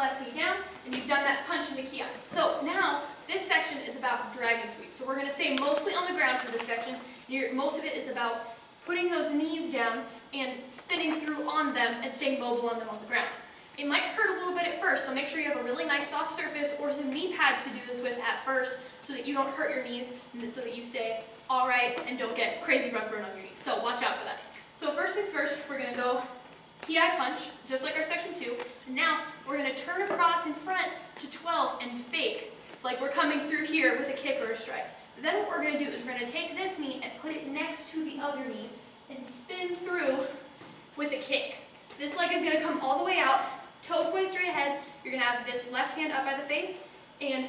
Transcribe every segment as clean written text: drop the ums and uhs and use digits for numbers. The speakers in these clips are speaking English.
left knee down, and you've done that punch in the ki. So now, this section is about dragon sweep. So we're going to stay mostly on the ground for this section. Most of it is about putting those knees down and spinning through on them and staying mobile on them on the ground. It might hurt a little bit at first, so make sure you have a really nice soft surface or some knee pads to do this with at first so that you don't hurt your knees and so that you stay all right and don't get crazy rug burn on your knees. So watch out for that. So first things first, we're going to go ki punch, just like our section 2. And now we're going to turn across in front to 12 and fake, like we're coming through here with a kick or a strike. Then what we're going to do is we're going to take this knee and put it next to the other knee and spin through with a kick. This leg is going to come all the way out, toes pointed straight ahead. You're going to have this left hand up by the face and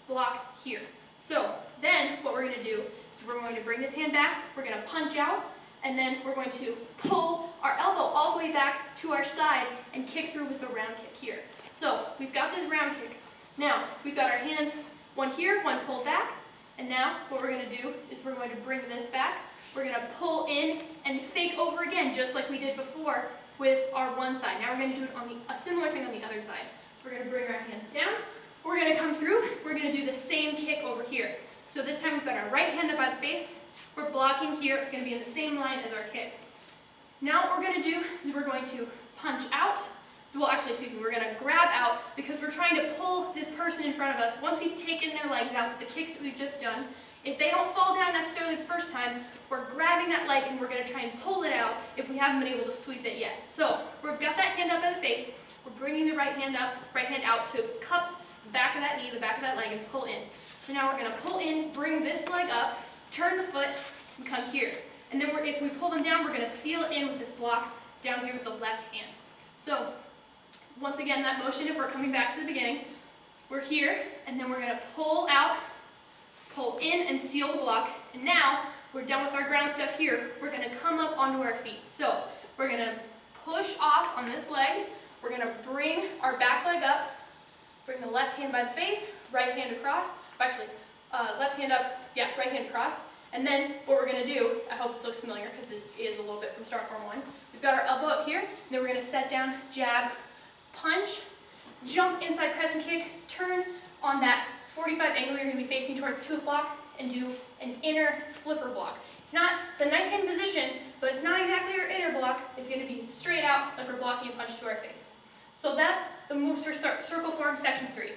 block here. So then what we're going to do is we're going to bring this hand back, we're going to punch out, and then we're going to pull our elbow all the way back to our side and kick through with a round kick here. So we've got this round kick. Now we've got our hands, one here, one pulled back, and now what we're going to do is we're going to bring this back. We're going to pull in and fake over again, just like we did before with our one side. Now we're going to do it on a similar thing on the other side. So we're going to bring our hands down. We're going to come through. We're going to do the same kick over here. So this time we've got our right hand up by the face. We're blocking here. It's going to be in the same line as our kick. Now what we're going to do is we're going to punch out. Well, actually, excuse me, we're going to grab out because we're trying to pull this person in front of us. Once we've taken their legs out with the kicks that we've just done, if they don't fall down necessarily the first time, we're grabbing that leg and we're going to try and pull it out if we haven't been able to sweep it yet. So we've got that hand up by the face. We're bringing the right hand out to cup the back of that knee, the back of that leg, and pull in. So now we're going to pull in, bring this leg up, turn the foot, and come here. And then if we pull them down, we're going to seal it in with this block down here with the left hand. So once again, that motion, if we're coming back to the beginning, we're here, and then we're going to pull out, pull in, and seal the block. And now we're done with our ground stuff here. We're going to come up onto our feet. So we're going to push off on this leg. We're going to bring our back leg up, bring the left hand by the face, right hand across. Actually, left hand up, yeah, right hand across. And then what we're going to do, I hope this looks familiar because it is a little bit from Start Form 1. We've got our elbow up here, and then we're going to set down, jab, punch, jump inside crescent kick, turn on that 45 angle you're going to be facing towards 2 o'clock, and do an inner flipper block. It's a knife hand position, but it's not exactly your inner block. It's going to be straight out like we're blocking a punch to our face. So that's the moves for circle form section 3.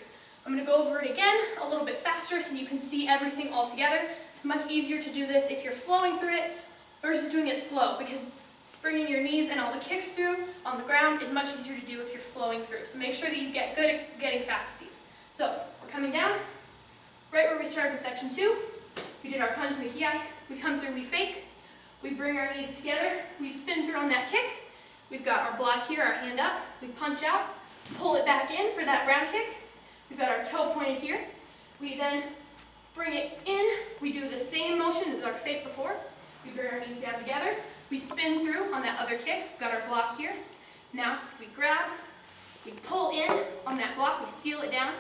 I'm going to go over it again a little bit faster so you can see everything all together. It's much easier to do this if you're flowing through it versus doing it slow, because bringing your knees and all the kicks through on the ground is much easier to do if you're flowing through. So make sure that you get good at getting fast at these. So we're coming down, right where we started with section 2. We did our punch and the ki. We come through, we fake. We bring our knees together. We spin through on that kick. We've got our block here, our hand up. We punch out, pull it back in for that round kick. We've got our toe pointed here. We then bring it in. We do the same motion as our fake before. We bring our knees down together. We spin through on that other kick. We've got our block here. Now we grab, we pull in on that block, we seal it down.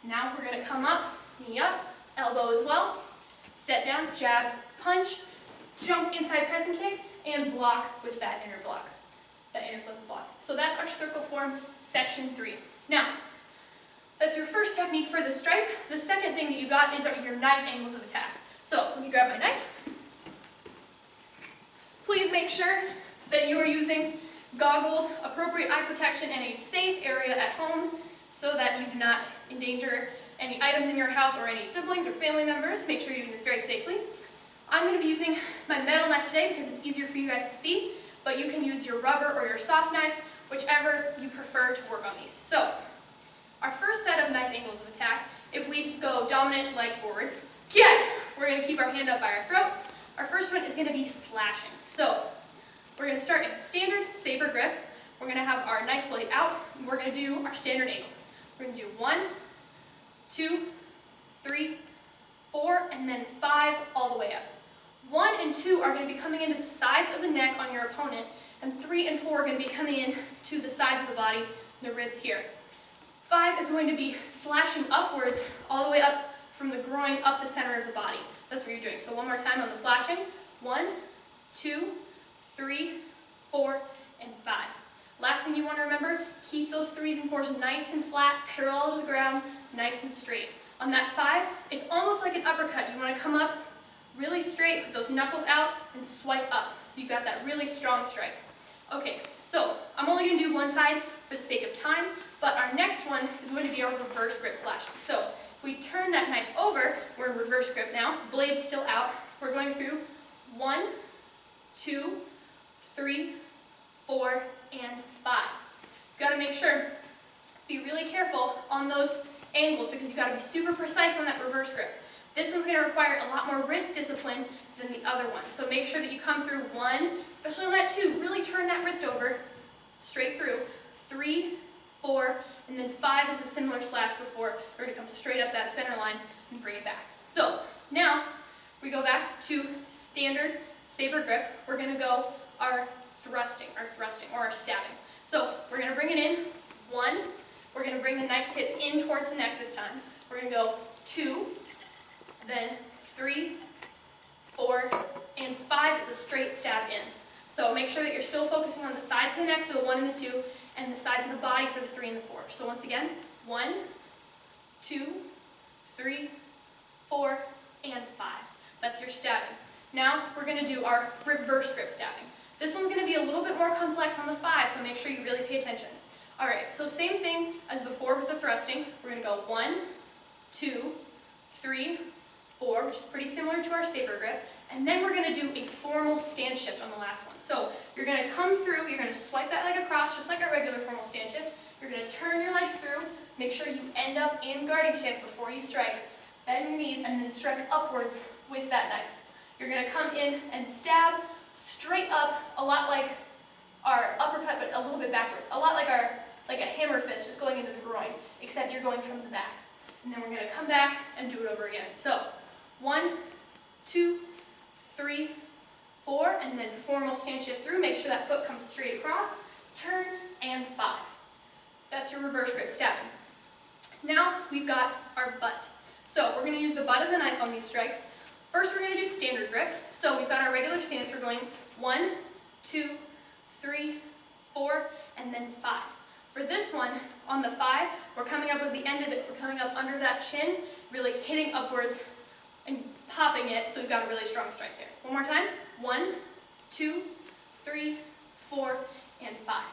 Now we're going to come up, knee up, elbow as well. Set down, jab, punch, jump inside crescent kick, and block with that inner block, that inner flip block. So that's our circle form section 3. Now, that's your first technique for the stripe. The second thing that you got is your knife angles of attack. So let me grab my knife. Please make sure that you are using goggles, appropriate eye protection, and a safe area at home so that you do not endanger any items in your house or any siblings or family members. Make sure you're doing this very safely. I'm going to be using my metal knife today because it's easier for you guys to see, but you can use your rubber or your soft knives, whichever you prefer to work on these. So, our first set of knife angles of attack, if we go dominant leg forward, we're going to keep our hand up by our throat. Our first one is going to be slashing. So, we're going to start in standard saber grip. We're going to have our knife blade out, and we're going to do our standard angles. We're going to do 1, 2, 3, 4, and then 5 all the way up. 1 and 2 are going to be coming into the sides of the neck on your opponent, and 3 and 4 are going to be coming in to the sides of the body, the ribs here. 5 is going to be slashing upwards all the way up from the groin up the center of the body. That's what you're doing. So one more time on the slashing. 1, 2, 3, 4, and 5. Last thing you want to remember, keep those 3s and 4s nice and flat, parallel to the ground, nice and straight. On that 5, it's almost like an uppercut. You want to come up really straight with those knuckles out and swipe up. So you've got that really strong strike. Okay, so I'm only going to do one side for the sake of time, but our next one is going to be our reverse grip slashing. So if we turn that knife over, we're in reverse grip now, blade's still out. We're going through 1, 2, 3, 4, and 5. You've got to make sure, be really careful on those angles because you've got to be super precise on that reverse grip. This one's going to require a lot more wrist discipline than the other one. So make sure that you come through 1, especially on that 2, really turn that wrist over, straight through, 3, 4, and then 5 is a similar slash before. We're going to come straight up that center line and bring it back. So now we go back to standard saber grip. We're going to go our thrusting or our stabbing. So we're going to bring it in, 1, we're going to bring the knife tip in towards the neck this time. We're going to go 2, then 3, 4, and 5 is a straight stab in. So make sure that you're still focusing on the sides of the neck for the 1 and the 2, and the sides of the body for the 3 and the 4. So once again, 1, 2, 3, 4, and 5. That's your stabbing. Now we're going to do our reverse grip stabbing. This one's going to be a little bit more complex on the 5, so make sure you really pay attention. Alright, so same thing as before with the thrusting. We're going to go 1, 2, 3, 4, which is pretty similar to our saber grip. And then we're going to do a formal stand shift on the last one. So you're going to come through, you're going to swipe that leg across, just like our regular formal stand shift. You're going to turn your legs through, make sure you end up in guarding stance before you strike. Bend your knees and then strike upwards with that knife. You're going to come in and stab straight up, a lot like our uppercut, but a little bit backwards. A lot like a hammer fist, just going into the groin, except you're going from the back. And then we're going to come back and do it over again. So 1, 2, 3, 4, and then formal stand shift through. Make sure that foot comes straight across. Turn, and 5. That's your reverse grip stabbing. Now we've got our butt. So we're going to use the butt of the knife on these strikes. First we're going to do standard grip. So we've got our regular stance. We're going 1, 2, 3, 4, and then 5. For this one, on the 5, we're coming up with the end of it. We're coming up under that chin, really hitting upwards and popping it, so we've got a really strong strike there. One more time. 1, 2, 3, 4, and 5.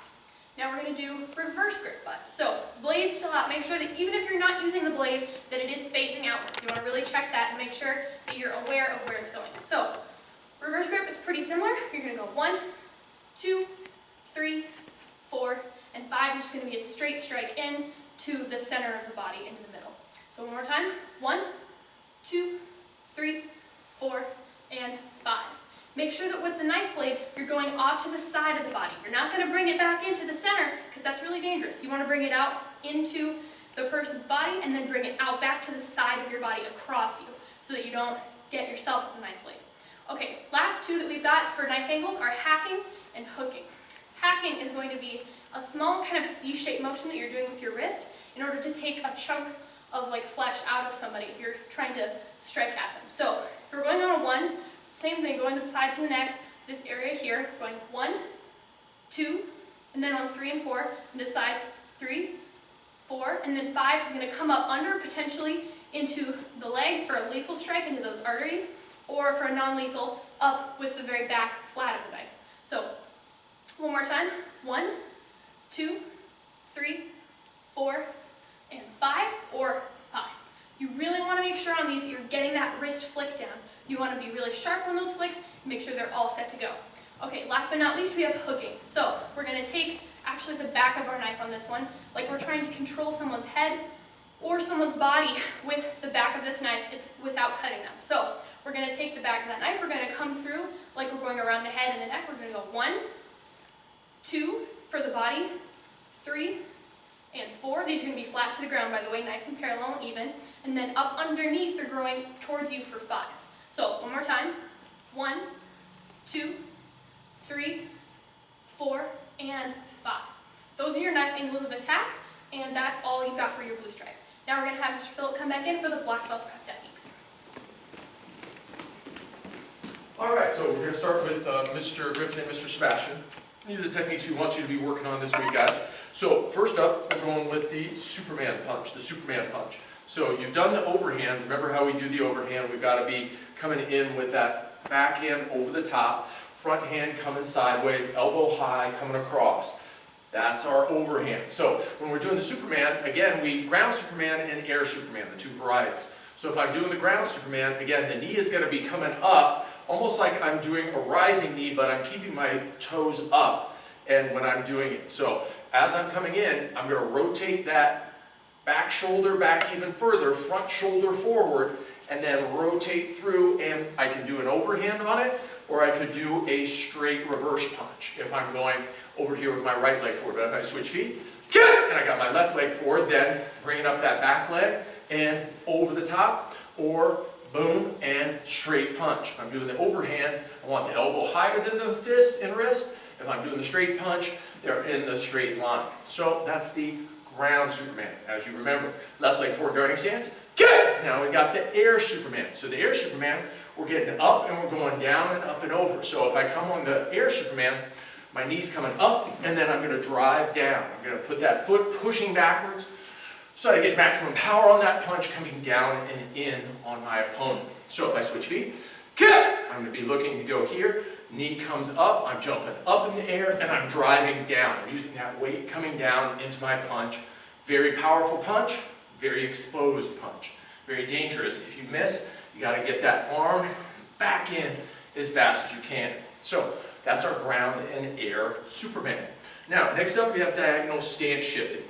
Now we're going to do reverse grip butt. So blade still out. Make sure that even if you're not using the blade, that it is facing outwards. You want to really check that and make sure that you're aware of where it's going. So reverse grip, it's pretty similar. You're going to go 1, 2, 3, 4, and 5 is just going to be a straight strike in to the center of the body into the middle. So one more time. 1, 2, 3, 4, and 5. Make sure that with the knife blade, you're going off to the side of the body. You're not going to bring it back into the center because that's really dangerous. You want to bring it out into the person's body and then bring it out back to the side of your body across you so that you don't get yourself with the knife blade. Okay, last two that we've got for knife angles are hacking and hooking. Hacking is going to be a small kind of C-shaped motion that you're doing with your wrist in order to take a chunk of flesh out of somebody if you're trying to strike at them. So if we're going on a 1, same thing, going to the sides of the neck, this area here, going 1, 2, and then on 3 and 4, and the sides 3, 4, and then 5 is going to come up under, potentially into the legs for a lethal strike into those arteries, or for a non-lethal, up with the very back flat of the knife. So one more time. 1, 2, 3, 4, and 5, or 5. You really want to make sure on these that you're getting that wrist flick down. You want to be really sharp on those flicks and make sure they're all set to go. Okay, last but not least, we have hooking. So we're going to take actually the back of our knife on this one, like we're trying to control someone's head or someone's body with the back of this knife without cutting them. So we're going to take the back of that knife, we're going to come through like we're going around the head and the neck. We're going to go 1, 2 for the body, 3, and 4. These are going to be flat to the ground, by the way, nice and parallel and even. And then up underneath, they're growing towards you for 5. So one more time. 1, 2, 3, 4, and 5. Those are your knife angles of attack, and that's all you've got for your blue stripe. Now we're going to have Mr. Phillip come back in for the black belt prep techniques. All right, so we're going to start with Mr. Griffin and Mr. Sebastian. These are the techniques we want you to be working on this week, guys. So first up, we're going with the Superman punch, So you've done the overhand. Remember how we do the overhand? We've got to be coming in with that backhand over the top, front hand coming sideways, elbow high, coming across. That's our overhand. So when we're doing the Superman, again, we ground Superman and air Superman, the two varieties. So if I'm doing the ground Superman, again, the knee is going to be coming up, almost like I'm doing a rising knee, but I'm keeping my toes up and when I'm doing it. So as I'm coming in, I'm going to rotate that back shoulder back even further, front shoulder forward, and then rotate through, and I can do an overhand on it, or I could do a straight reverse punch if I'm going over here with my right leg forward. But if I switch feet, and I got my left leg forward, then bringing up that back leg and over the top, or boom, and straight punch. If I'm doing the overhand, I want the elbow higher than the fist and wrist. If I'm doing the straight punch, they're in the straight line. So that's the ground Superman. As you remember, left leg forward guarding stance. Good! Now we got the air Superman. So the air Superman, we're getting up and we're going down and up and over. So if I come on the air Superman, my knee's coming up and then I'm going to drive down. I'm going to put that foot pushing backwards so I get maximum power on that punch coming down and in on my opponent. So if I switch feet, good! I'm going to be looking to go here. Knee comes up, I'm jumping up in the air, and I'm driving down. I'm using that weight coming down into my punch. Very powerful punch, very exposed punch. Very dangerous. If you miss, you got to get that arm back in as fast as you can. So that's our ground and air Superman. Now, next up we have diagonal stance shifting.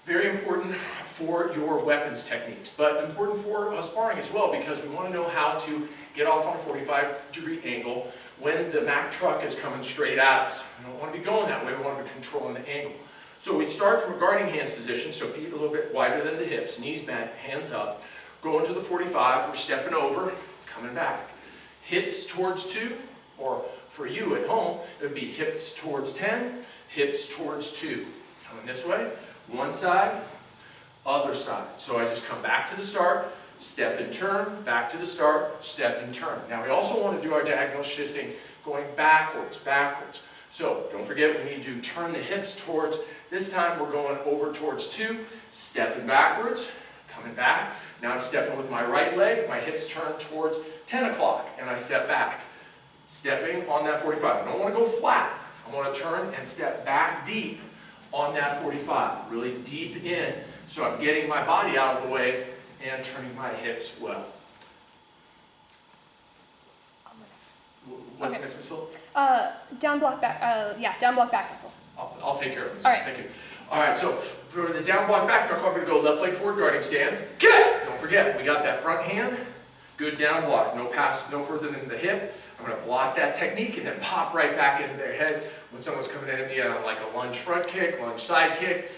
Very important for your weapons techniques, but important for sparring as well, because we want to know how to get off on a 45-degree angle when the Mack truck is coming straight at us. We don't want to be going that way, we want to be controlling the angle. So we'd start from a guarding hands position, so feet a little bit wider than the hips, knees bent, hands up. Going to the 45, we're stepping over, coming back. Hips towards 2, or for you at home, it would be hips towards 10, hips towards 2. Coming this way, one side, other side. So I just come back to the start, step and turn, back to the start, step and turn. Now we also want to do our diagonal shifting going backwards. So don't forget we need to turn the hips towards, this time we're going over towards 2, stepping backwards, coming back. Now I'm stepping with my right leg, my hips turn towards 10 o'clock, and I step back. Stepping on that 45. I don't want to go flat. I want to turn and step back deep on that 45, really deep in. So I'm getting my body out of the way and turning my hips well. What's next, Ms. Phil? Down block back, down block back knuckle. I'll take care of this. All right. Thank you. All right, so for the down block back knuckle, I'm going to go left leg forward guarding stance. Good! Don't forget, we got that front hand, good down block, no pass, no further than the hip. I'm going to block that technique and then pop right back into their head when someone's coming in at me on like a lunge front kick, lunge side kick.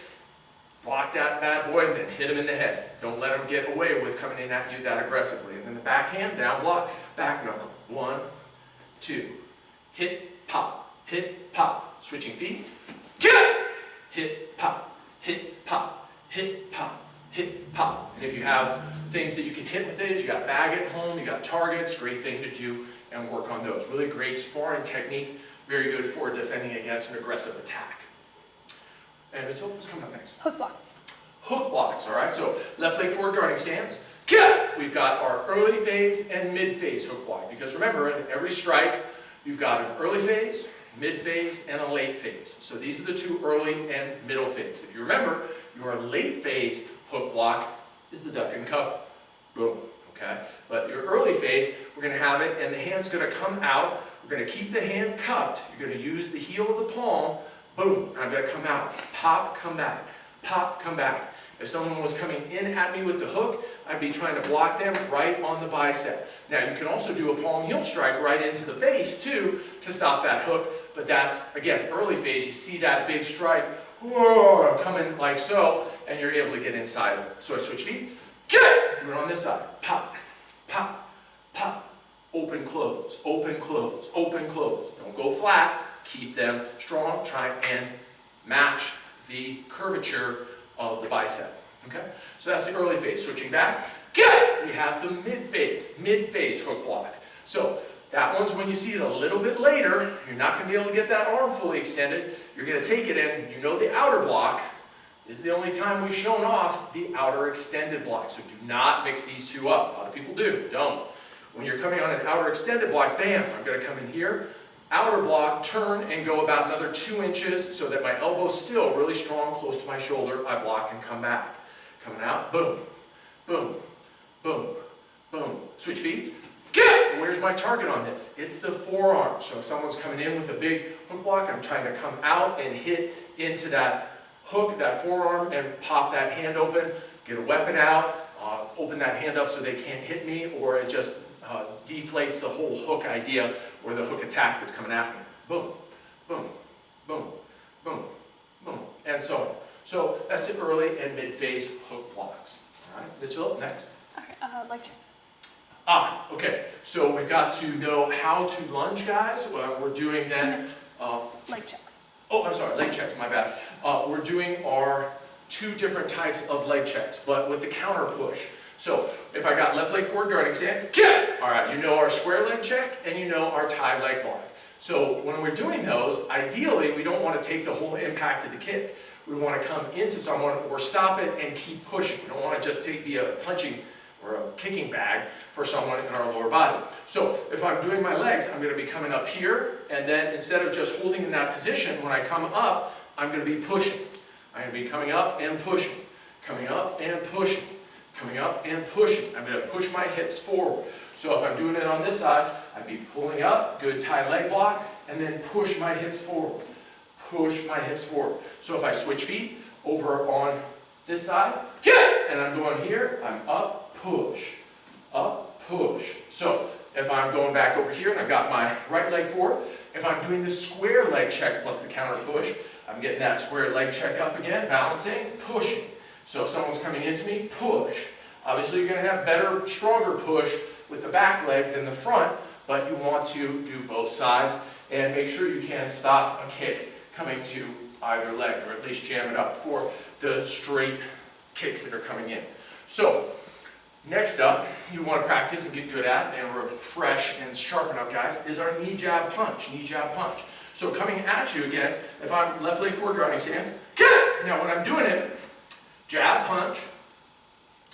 Block that bad boy and then hit him in the head. Don't let him get away with coming in at you that aggressively. And then the backhand, down block, back knuckle. 1, 2. Hit, pop, hit, pop. Switching feet. Get! Hit, pop, hit, pop, hit, pop, hit, pop. And if you have things that you can hit with it, you got a bag at home, you got targets, great thing to do and work on those. Really great sparring technique, very good for defending against an aggressive attack. And Ms. Phil, what's coming up next? Hook blocks. Hook blocks, all right? So left leg forward guarding stance. Kick! We've got our early phase and mid phase hook block. Because remember, in every strike, you've got an early phase, mid phase, and a late phase. So these are the two early and middle phase. If you remember, your late phase hook block is the duck and cover. Boom. Okay? But your early phase, we're going to have it, and the hand's going to come out. We're going to keep the hand cupped. You're going to use the heel of the palm. Boom. I'm going to come out. Pop, come back. Pop, come back. If someone was coming in at me with the hook, I'd be trying to block them right on the bicep. Now, you can also do a palm heel strike right into the face, too, to stop that hook. But that's, again, early phase. You see that big strike, whoa, coming like so, and you're able to get inside of it. So I switch feet. Get! Do it on this side. Pop, pop, pop. Open, close, open, close, open, close. Don't go flat. Keep them strong. Try and match the curvature of the bicep. Okay? So that's the early phase. Switching back. Get! We have the mid phase hook block. So that one's when you see it a little bit later. You're not going to be able to get that arm fully extended. You're going to take it in. You know the outer block is the only time we've shown off the outer extended block. So do not mix these two up. A lot of people do. Don't. When you're coming on an outer extended block, bam, I'm going to come in here, outer block, turn, and go about another 2 inches so that my elbow's still really strong, close to my shoulder. I block and come back. Coming out, boom, boom, boom, boom. Switch feet. Get! Where's my target on this? It's the forearm. So if someone's coming in with a big hook block, I'm trying to come out and hit into that hook, that forearm, and pop that hand open, get a weapon out, open that hand up so they can't hit me, or it just deflates the whole hook idea or the hook attack that's coming at me. Boom, boom, boom, boom, boom, and so on. So that's the early and mid-phase hook blocks. All right, Ms. Phillip, next. Okay, leg check. Okay, so we've got to know how to lunge, guys. We're doing then... Leg checks. Oh, I'm sorry, leg checks, my bad. We're doing our 2 different types of leg checks, but with the counter push. So if I got left leg forward guarding stand, get! All right, you know our square leg check and you know our tie leg block. So when we're doing those, ideally we don't want to take the whole impact of the kick. We want to come into someone or stop it and keep pushing. We don't want to just be a punching or a kicking bag for someone in our lower body. So if I'm doing my legs, I'm going to be coming up here, and then instead of just holding in that position, when I come up, I'm going to be pushing. I'm going to be coming up and pushing, coming up and pushing, coming up and pushing. I'm going to push my hips forward. So if I'm doing it on this side, I'd be pulling up, good tie leg block, and then push my hips forward. Push my hips forward. So if I switch feet over on this side, and I'm going here, I'm up, push, up, push. So if I'm going back over here and I've got my right leg forward, if I'm doing the square leg check plus the counter push, I'm getting that square leg check up again, balancing, pushing. So if someone's coming into me, push. Obviously you're going to have better, stronger push with the back leg than the front, but you want to do both sides and make sure you can stop a kick coming to either leg, or at least jam it up for the straight kicks that are coming in. So next up, you want to practice and get good at, and refresh and sharpen up, guys, is our knee jab punch, knee jab punch. So coming at you again, if I'm left leg forward grounding stance, now when I'm doing it, jab punch,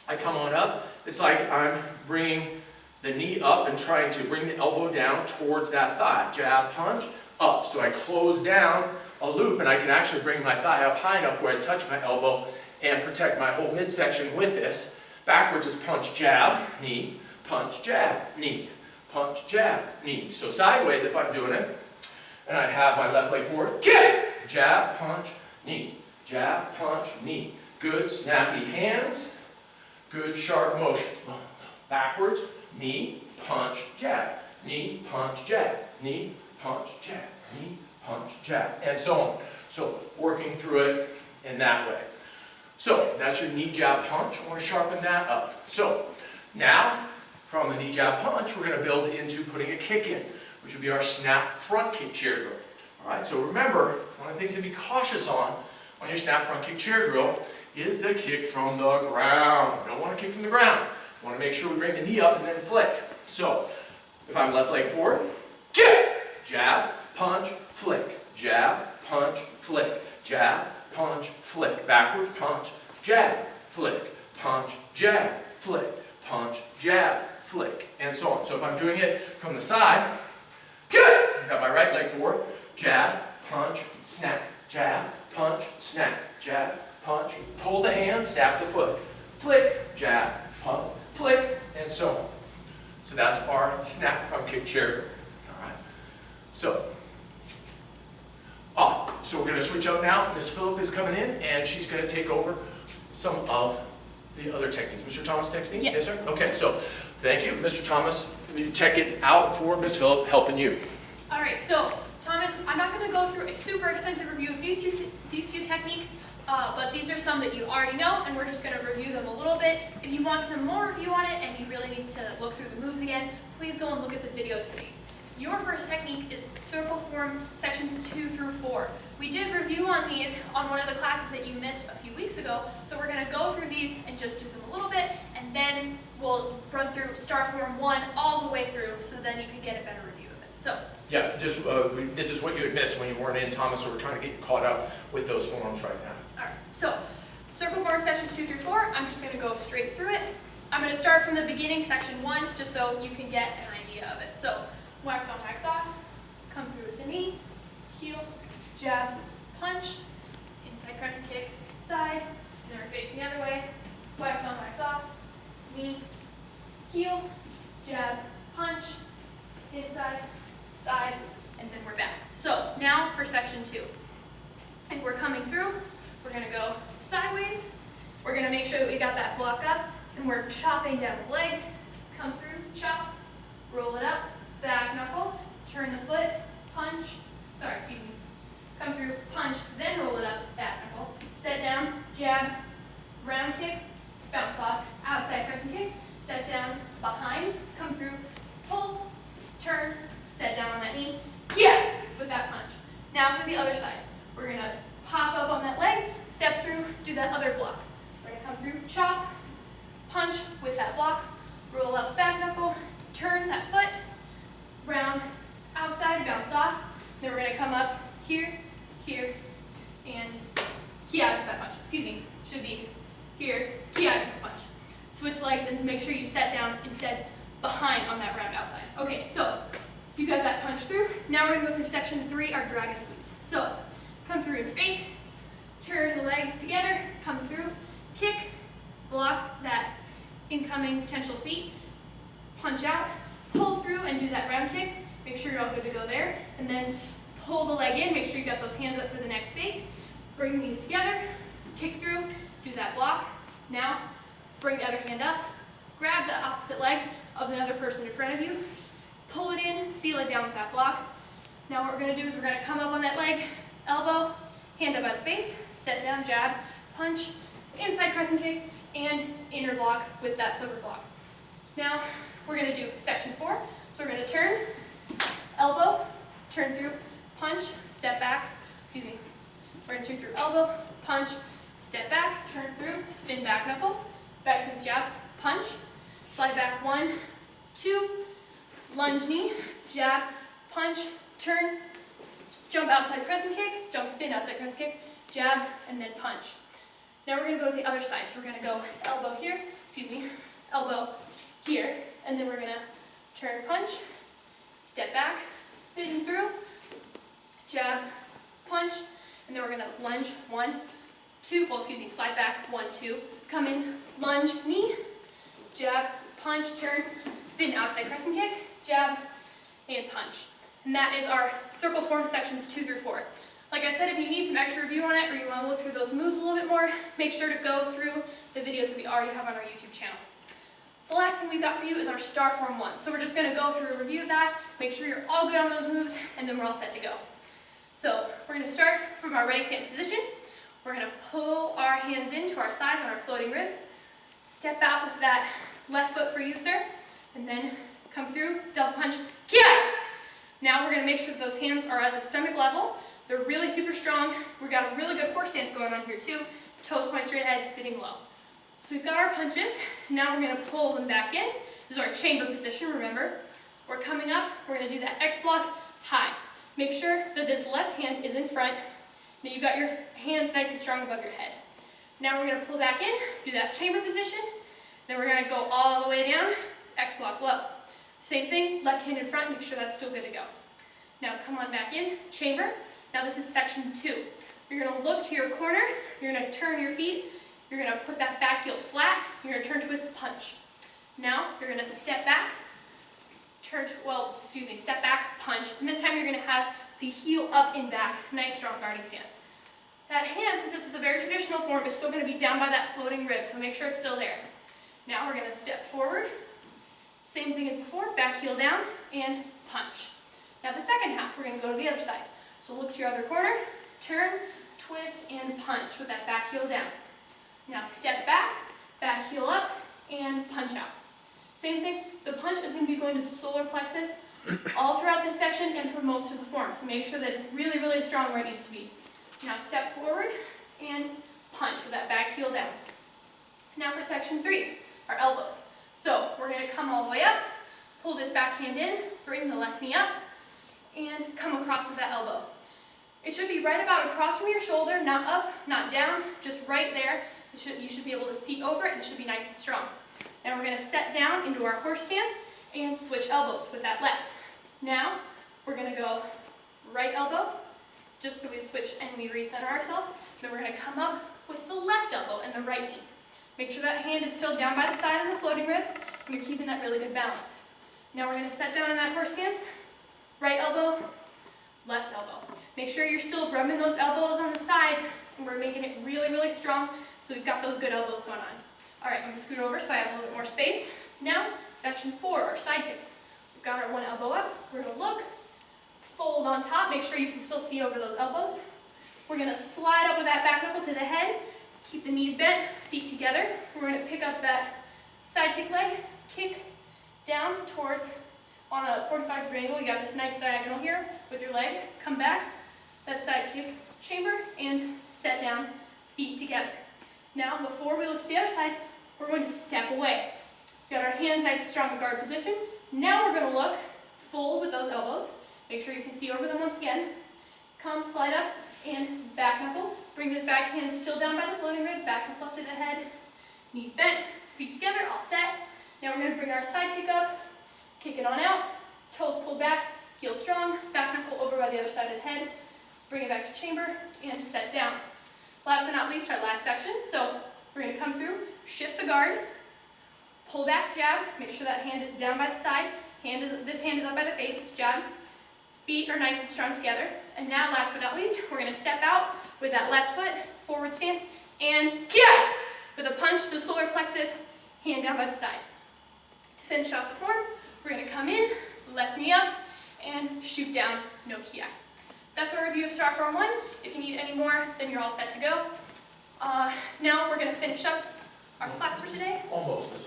I come on up, it's like I'm bringing the knee up and trying to bring the elbow down towards that thigh. Jab punch, up. So I close down a loop and I can actually bring my thigh up high enough where I touch my elbow and protect my whole midsection with this. Backwards is punch, jab, knee, punch, jab, knee, punch, jab, knee. So sideways if I'm doing it, and I have my left leg forward, kick, jab, punch, knee, jab, punch, knee. Good snappy hands, good sharp motion. Backwards, knee, punch, jab, knee, punch, jab, knee, punch, jab, knee, punch, jab, and so on. So working through it in that way. So that's your knee jab punch. I want to sharpen that up. So now from the knee jab punch, we're going to build into putting a kick in, which would be our snap front kick chair drill. All right. So remember, one of the things to be cautious on your snap front kick chair drill is the kick from the ground. You don't want to kick from the ground. You want to make sure we bring the knee up and then flick. So if I'm left leg forward, kick, jab, punch, flick, jab, punch, flick, jab, punch, flick, backward, punch, jab, flick, punch, jab, flick, punch, jab, flick, and so on. So if I'm doing it from the side, I've got my right leg forward, jab, punch, snap, jab, punch, snap, jab, punch, pull the hand, snap the foot, flick, jab, punch, flick, and so on. So that's our snap front kick chair. All right. So we're going to switch up now. Ms. Phillip is coming in, and she's going to take over some of the other techniques. Mr. Thomas, techniques? Yes. Yes, sir? Okay, so thank you, Mr. Thomas. You check it out for Ms. Phillip helping you. All right, so Thomas, I'm not going to go through a super extensive review of these few techniques, but these are some that you already know, and we're just going to review them a little bit. If you want some more review on it and you really need to look through the moves again, please go and look at the videos for these. your first technique is circle form sections 2 through 4. We did review on these on one of the classes that you missed a few weeks ago, so we're going to go through these and just do them a little bit, and then we'll run through star form 1 all the way through, so then you can get a better review of it. So. Yeah, just this is what you had missed when you weren't in, Thomas, so we're trying to get you caught up with those forms right now. Alright, so circle form sections 2 through 4, I'm just going to go straight through it. I'm going to start from the beginning, section 1, just so you can get an idea of it. So, wax on, wax off, come through with the knee, heel, jab, punch, inside crescent kick, side, and then we're facing the other way, wax on, wax off, knee, heel, jab, punch, inside, side, and then we're back. So, now for section 2. And we're coming through, we're going to go sideways, we're going to make sure that we got that block up, and we're chopping down the leg, come through, chop, roll it up, back knuckle, turn the foot, punch, come through, punch, then roll it up, back knuckle, set down, jab, round kick, bounce off, outside crescent kick, set down, behind, come through, pull, turn, set down on that knee, yeah, with that punch. Now for the other side, we're going to pop up on that leg, step through, do that other block. We're going to come through, chop, punch with that block, roll up back knuckle, turn that foot, round, outside, bounce off. Then we're going to come up here, here, and kia with that punch. Excuse me, should be here, kia with the punch. Switch legs and make sure you set down instead behind on that round outside. Okay, so you got that punch through. Now we're going to go through section 3, our dragon sweeps. So come through and fake, turn the legs together, come through, kick, block that incoming potential feet, punch out, pull through and do that round kick. Make sure you're all good to go there. And then pull the leg in, make sure you got those hands up for the next fake. Bring these together, kick through, do that block. Now, bring the other hand up, grab the opposite leg of another person in front of you, pull it in, seal it down with that block. Now what we're going to do is we're going to come up on that leg, elbow, hand up by the face, set down, jab, punch, inside crescent kick, and inner block with that flipper block. Now, we're going to do section 4. So we're going to turn, elbow, turn through, punch, step back, excuse me. We're going to turn through elbow, punch, step back, turn through, spin back knuckle, back spin jab, punch, slide back 1, 2, lunge knee, jab, punch, turn, jump outside crescent kick, jump spin outside crescent kick, jab, and then punch. Now we're going to go to the other side. So we're going to go elbow here, elbow here, and then we're going to turn, punch, step back, spin through, jab, punch, and then we're going to lunge 1, 2, slide back 1, 2, come in, lunge, knee, jab, punch, turn, spin outside crescent kick, jab, and punch. And that is our circle form sections 2 through 4. Like I said, if you need some extra review on it or you want to look through those moves a little bit more, make sure to go through the videos that we already have on our YouTube channel. The last thing we've got for you is our star form 1. So we're just going to go through a review of that, make sure you're all good on those moves, and then we're all set to go. So we're going to start from our ready stance position. We're going to pull our hands into our sides on our floating ribs. Step out with that left foot for you, sir, and then come through, double punch, kia! Now we're going to make sure that those hands are at the stomach level. They're really super strong. We've got a really good horse stance going on here too. Toes point straight ahead, sitting low. So we've got our punches. Now we're going to pull them back in. This is our chamber position, remember. We're coming up. We're going to do that X block high. Make sure that this left hand is in front, that you've got your hands nice and strong above your head. Now we're going to pull back in, do that chamber position. Then we're going to go all the way down, X block low. Same thing, left hand in front, make sure that's still good to go. Now come on back in, chamber. Now this is section 2. You're going to look to your corner, you're going to turn your feet, you're going to put that back heel flat, you're going to turn twist, punch. Now you're going to step back, step back, punch, and this time you're going to have the heel up and back, nice strong guarding stance. That hand, since this is a very traditional form, is still going to be down by that floating rib, so make sure it's still there. Now we're going to step forward, same thing as before, back heel down, and punch. Now the second half, we're going to go to the other side. So look to your other corner, turn, twist, and punch with that back heel down. Now step back, back heel up, and punch out. Same thing, the punch is going to be going to the solar plexus all throughout this section and for most of the form. So make sure that it's really, really strong where it needs to be. Now step forward and punch with that back heel down. Now for section 3, our elbows. So we're going to come all the way up, pull this back hand in, bring the left knee up, and come across with that elbow. It should be right about across from your shoulder, not up, not down, just right there. You should be able to see over it and it should be nice and strong. Now we're going to set down into our horse stance and switch elbows with that left. Now we're going to go right elbow, just so we switch and we recenter ourselves. Then we're going to come up with the left elbow and the right knee. Make sure that hand is still down by the side of the floating rib and you're keeping that really good balance. Now we're going to set down in that horse stance, right elbow, left elbow. Make sure you're still rubbing those elbows on the sides and we're making it really, really strong so we've got those good elbows going on. All right, I'm going to scoot over so I have a little bit more space. Now, section 4, our side kicks. We've got our one elbow up. We're going to look, fold on top. Make sure you can still see over those elbows. We're going to slide up with that back knuckle to the head. Keep the knees bent, feet together. We're going to pick up that side kick leg, kick down towards, on a 45-degree angle. You got this nice diagonal here with your leg. Come back, that side kick chamber, and set down, feet together. Now, before we look to the other side, we're going to step away. We've got our hands nice and strong in guard position. Now we're going to look full with those elbows. Make sure you can see over them once again. Come, slide up, and back knuckle. Bring this back hand still down by the floating rib, back knuckle up to the head. Knees bent, feet together, all set. Now we're going to bring our side kick up, kick it on out, toes pulled back, heel strong, back knuckle over by the other side of the head. Bring it back to chamber, and set down. Last but not least, our last section. So we're going to come through, shift the guard, pull back, jab, make sure that hand is down by the side. This hand is up by the face, it's jab. Feet are nice and strong together. And now, last but not least, we're going to step out with that left foot, forward stance, and kia! With a punch to the solar plexus, hand down by the side. To finish off the form, we're going to come in, left knee up, and shoot down, no kia. That's our review of Star Form 1. If you need any more, then you're all set to go. Now we're going to finish up our class for today. Almost.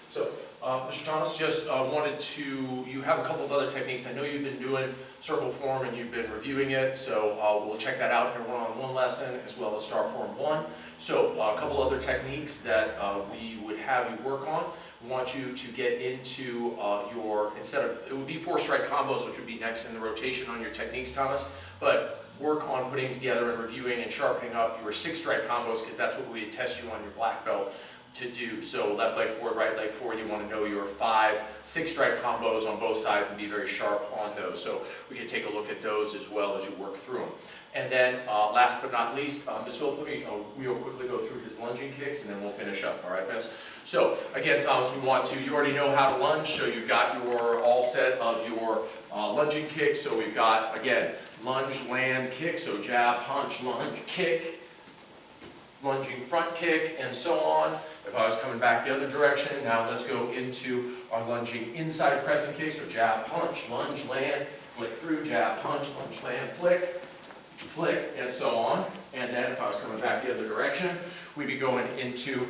So, Mr. Thomas, just wanted to, you have a couple of other techniques. I know you've been doing circle form and you've been reviewing it, so we'll check that out in your one-on-one lesson as well as Star Form 1. So, a couple other techniques that we would have you work on. We want you to get into it would be 4-strike combos, which would be next in the rotation on your techniques, Thomas, but work on putting together and reviewing and sharpening up your 6-strike combos, because that's what we test you on your black belt to do. So left leg forward, right leg forward, you want to know your 5 6-strike combos on both sides and be very sharp on those. So we can take a look at those as well as you work through them. And then last but not least, Ms. Phillip, let me real quickly go through his lunging kicks and then we'll finish up, all right, Miss? So again, Thomas, you already know how to lunge, so you've got your all set of your lunging kicks. So we've got, again, lunge, land, kick, so jab, punch, lunge, kick, lunging front kick, and so on. If I was coming back the other direction, now let's go into our lunging inside crescent kick, so jab, punch, lunge, land, flick through, jab, punch, lunge, land, flick, flick, and so on. And then if I was coming back the other direction, we'd be going into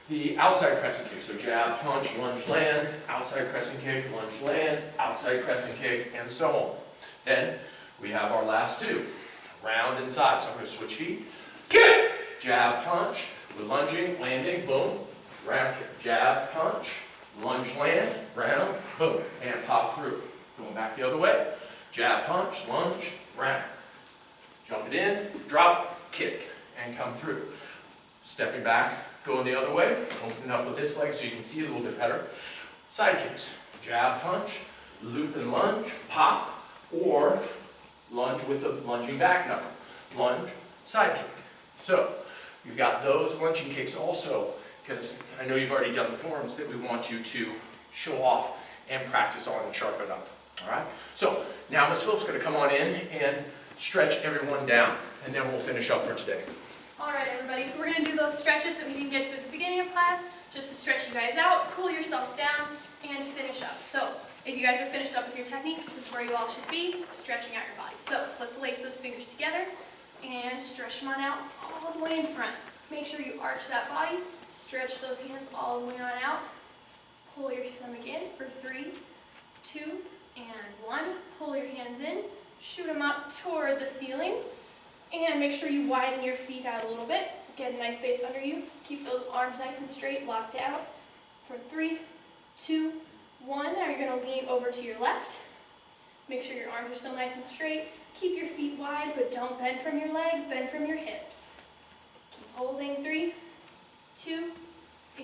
the outside crescent kick, so jab, punch, lunge, land, outside crescent kick, lunge, land, outside crescent kick, and so on. Then we have our last 2, round inside, so I'm going to switch feet, kick, jab, punch, with lunging, landing, boom, round kick, jab, punch, lunge, land, round, boom, and pop through. Going back the other way, jab, punch, lunge, round. Jump it in, drop, kick, and come through. Stepping back, going the other way, opening up with this leg so you can see a little bit better. Side kicks, jab, punch, loop and lunge, pop, or lunge with the lunging back knuckle. Lunge, side kick. So, you've got those lunging kicks also, because I know you've already done the forms that we want you to show off and practice on and sharpen up. All right? So, now Ms. Phillips is going to come on in and stretch everyone down, and then we'll finish up for today. All right, everybody, so we're going to do those stretches that we didn't get to at the beginning of class, just to stretch you guys out, cool yourselves down, and finish up. So, if you guys are finished up with your techniques, this is where you all should be, stretching out your body. So, let's lace those fingers together, and stretch them on out all the way in front. Make sure you arch that body, stretch those hands all the way on out. Pull your stomach in for 3, 2, and 1. Pull your hands in, shoot them up toward the ceiling, and make sure you widen your feet out a little bit. Get a nice base under you. Keep those arms nice and straight, locked out. For 3, 2, 1. Now you're going to lean over to your left. Make sure your arms are still nice and straight. Keep your feet wide, but don't bend from your legs, bend from your hips. Keep holding. 3, 2,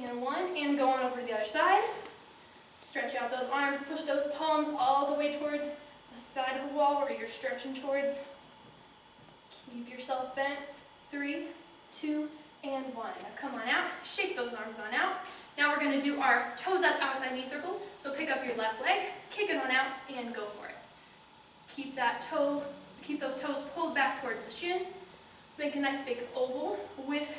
and 1. And going over to the other side. Stretch out those arms, push those palms all the way towards the side of the wall where you're stretching towards. Keep yourself bent. 3, 2, and 1. Now come on out, shake those arms on out. Now we're going to do our toes up outside knee circles. So pick up your left leg, kick it on out, and go for it. Keep those toes pulled back towards the shin. Make a nice big oval with